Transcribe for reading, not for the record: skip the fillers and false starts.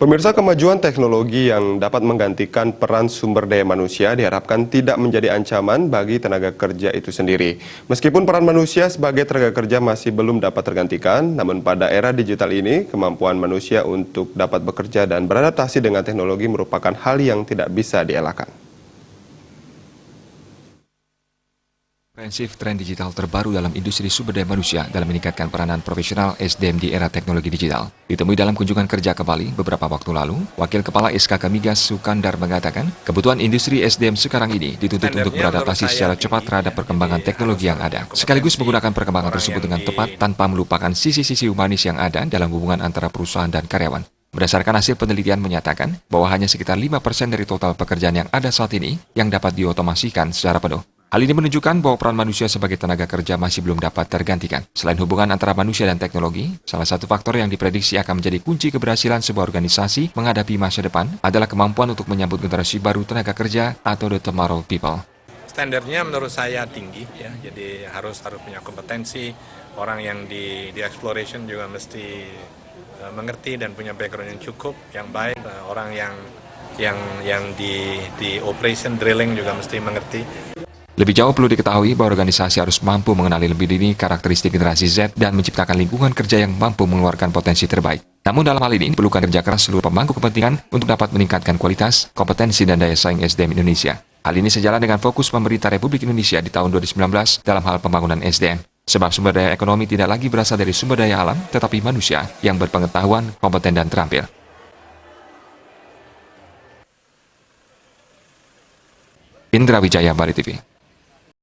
Pemirsa, kemajuan teknologi yang dapat menggantikan peran sumber daya manusia diharapkan tidak menjadi ancaman bagi tenaga kerja itu sendiri. Meskipun peran manusia sebagai tenaga kerja masih belum dapat tergantikan, namun pada era digital ini, kemampuan manusia untuk dapat bekerja dan beradaptasi dengan teknologi merupakan hal yang tidak bisa dielakkan. Komprehensif tren digital terbaru dalam industri sumber daya manusia dalam meningkatkan peranan profesional SDM di era teknologi digital. Ditemui dalam kunjungan kerja ke Bali beberapa waktu lalu, Wakil Kepala SKK Migas Sukandar mengatakan, kebutuhan industri SDM sekarang ini dituntut untuk beradaptasi secara cepat terhadap perkembangan teknologi yang ada, sekaligus menggunakan perkembangan tersebut dengan tepat tanpa melupakan sisi-sisi humanis yang ada dalam hubungan antara perusahaan dan karyawan. Berdasarkan hasil penelitian menyatakan bahwa hanya sekitar 5% dari total pekerjaan yang ada saat ini yang dapat diotomasikan secara penuh. Hal ini menunjukkan bahwa peran manusia sebagai tenaga kerja masih belum dapat tergantikan. Selain hubungan antara manusia dan teknologi, salah satu faktor yang diprediksi akan menjadi kunci keberhasilan sebuah organisasi menghadapi masa depan adalah kemampuan untuk menyambut generasi baru tenaga kerja atau the tomorrow people. Standarnya menurut saya tinggi, ya. Jadi harus punya kompetensi. Orang yang di exploration juga mesti mengerti dan punya background yang cukup, yang baik. Orang yang di operation drilling juga mesti mengerti. Lebih jauh perlu diketahui bahwa organisasi harus mampu mengenali lebih dini karakteristik generasi Z dan menciptakan lingkungan kerja yang mampu mengeluarkan potensi terbaik. Namun dalam hal ini diperlukan kerja keras seluruh pemangku kepentingan untuk dapat meningkatkan kualitas, kompetensi, dan daya saing SDM Indonesia. Hal ini sejalan dengan fokus pemerintah Republik Indonesia di tahun 2019 dalam hal pembangunan SDM. Sebab sumber daya ekonomi tidak lagi berasal dari sumber daya alam, tetapi manusia yang berpengetahuan, kompeten, dan terampil. Indra Wijaya, Bali TV.